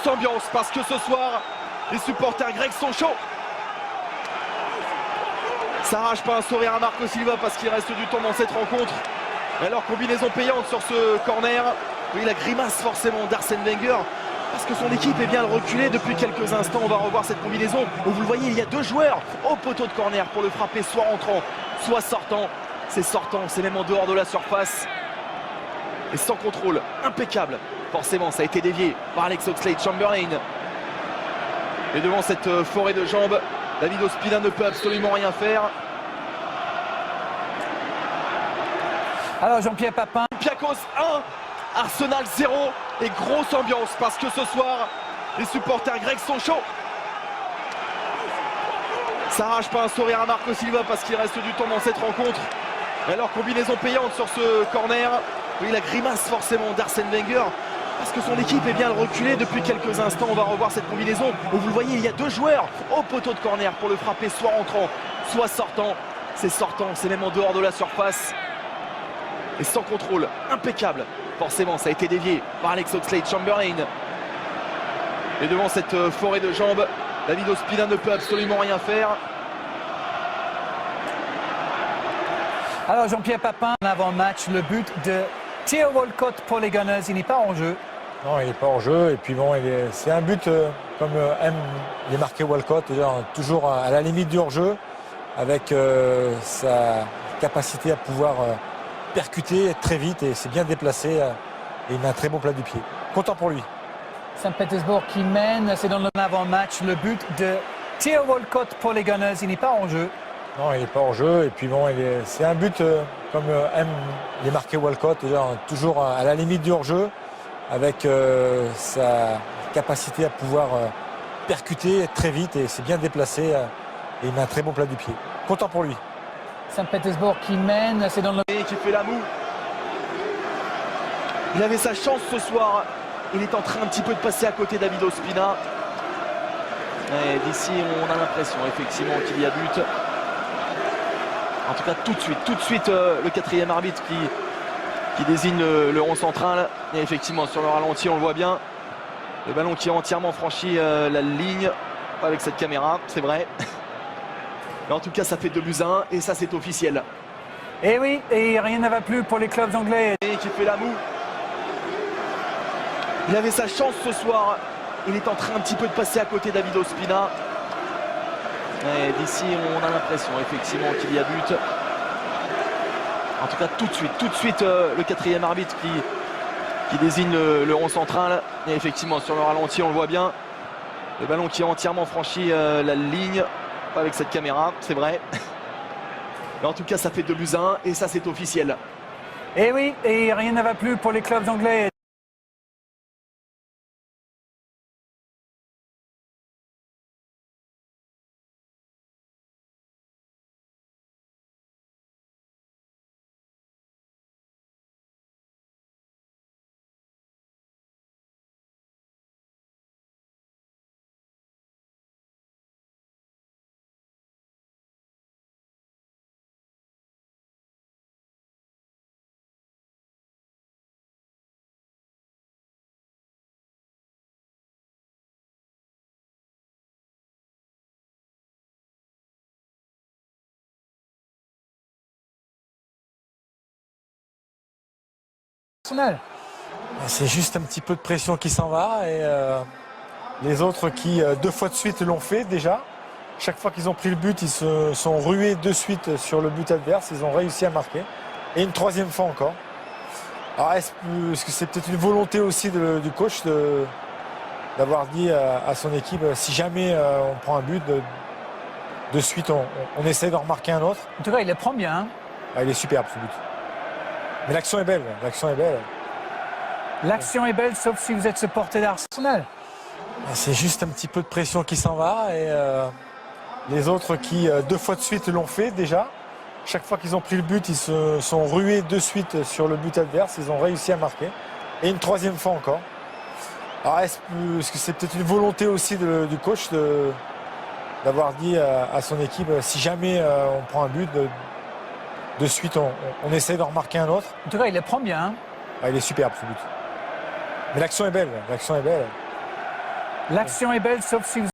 grosse ambiance parce que ce soir, les supporters grecs sont chauds. Ça arrache pas un sourire à Marco Silva parce qu'il reste du temps dans cette rencontre. Et alors, combinaison payante sur ce corner. Oui, la grimace forcément d'Arsène Wenger parce que son équipe est bien reculée depuis quelques instants. On va revoir cette combinaison où vous le voyez, il y a deux joueurs au poteau de corner pour le frapper soit rentrant, soit sortant. C'est sortant, c'est même en dehors de la surface. Et sans contrôle, impeccable. Forcément, ça a été dévié par Alex Oxlade-Chamberlain. Et devant cette forêt de jambes, David Ospina ne peut absolument rien faire. Alors Jean-Pierre Papin. Olympiakos 1, Arsenal 0. Et grosse ambiance parce que ce soir, les supporters grecs sont chauds. Ça arrache pas un sourire à Marco Silva parce qu'il reste du temps dans cette rencontre. Et alors, combinaison payante sur ce corner. Oui, la grimace forcément d'Arsène Wenger parce que son équipe est bien reculée depuis quelques instants. On va revoir cette combinaison où vous le voyez, il y a deux joueurs au poteau de corner pour le frapper soit rentrant, soit sortant. C'est sortant, c'est même en dehors de la surface. Et sans contrôle, impeccable. Forcément, ça a été dévié par Alex Oxlade-Chamberlain. Et devant cette forêt de jambes, David Ospina ne peut absolument rien faire. Alors Jean-Pierre Papin, avant le match, le but de Theo Walcott pour les Gunners, il n'est pas en jeu. Non, il n'est pas en jeu. Et puis bon, c'est un but comme aime les marquer Walcott, toujours à la limite du hors-jeu, avec sa capacité à pouvoir percuter très vite et c'est bien déplacé. Et il met un très bon plat du pied. Content pour lui. Saint-Pétersbourg qui mène, c'est dans l'avant-match, le but de Theo Walcott pour les Gunners, il n'est pas en jeu. Non, il n'est pas en jeu. Et puis bon, c'est un but comme aime les marquer Walcott, toujours à la limite du hors-jeu, avec sa capacité à pouvoir percuter très vite et c'est bien déplacé. Et il met un très bon plat du pied. Content pour lui. Saint-Pétersbourg qui mène, c'est dans le... Et qui fait la moue. Il avait sa chance ce soir. Il est en train un petit peu de passer à côté David Ospina. Et d'ici, on a l'impression effectivement qu'il y a but. En tout cas, tout de suite, le quatrième arbitre qui désigne le rond central. Et effectivement, sur le ralenti, on le voit bien. Le ballon qui a entièrement franchi la ligne. Pas avec cette caméra, c'est vrai. Mais en tout cas, ça fait 2-1 et ça, c'est officiel. Et oui, et rien ne va plus pour les clubs anglais. Et qui fait la moue. Il avait sa chance ce soir. Il est en train un petit peu de passer à côté David Ospina. Et d'ici, on a l'impression effectivement qu'il y a but. En tout cas, tout de suite, le quatrième arbitre qui désigne le rond central. Et effectivement, sur le ralenti, on le voit bien. Le ballon qui a entièrement franchi la ligne. Pas avec cette caméra, c'est vrai. Mais en tout cas, ça fait 2-1 et ça, c'est officiel. Et oui, et rien ne va plus pour les clubs anglais. C'est juste un petit peu de pression qui s'en va et les autres qui 2 fois de suite l'ont fait déjà. Chaque fois qu'ils ont pris le but, ils se sont rués de suite sur le but adverse. Ils ont réussi à marquer. Et une 3e fois encore. Alors est-ce que c'est peut-être une volonté aussi du coach d'avoir dit à son équipe si jamais on prend un but, de suite on essaie d'en remarquer un autre. En tout cas, il le prend bien. Hein. Ah, il est superbe ce but. Mais l'action est belle, l'action est belle. L'action est belle, sauf si vous êtes supporter d'Arsenal. C'est juste un petit peu de pression qui s'en va et les autres qui 2 fois de suite l'ont fait déjà. Chaque fois qu'ils ont pris le but, ils se sont rués de suite sur le but adverse. Ils ont réussi à marquer. Et une 3e fois encore. Alors est-ce que c'est peut-être une volonté aussi du coach d'avoir dit à son équipe si jamais on prend un but, de suite on essaie d'en remarquer un autre. En tout cas, il le prend bien. Hein. Ah, il est superbe ce but. Mais l'action est belle, l'action est belle. L'action est belle, sauf si vous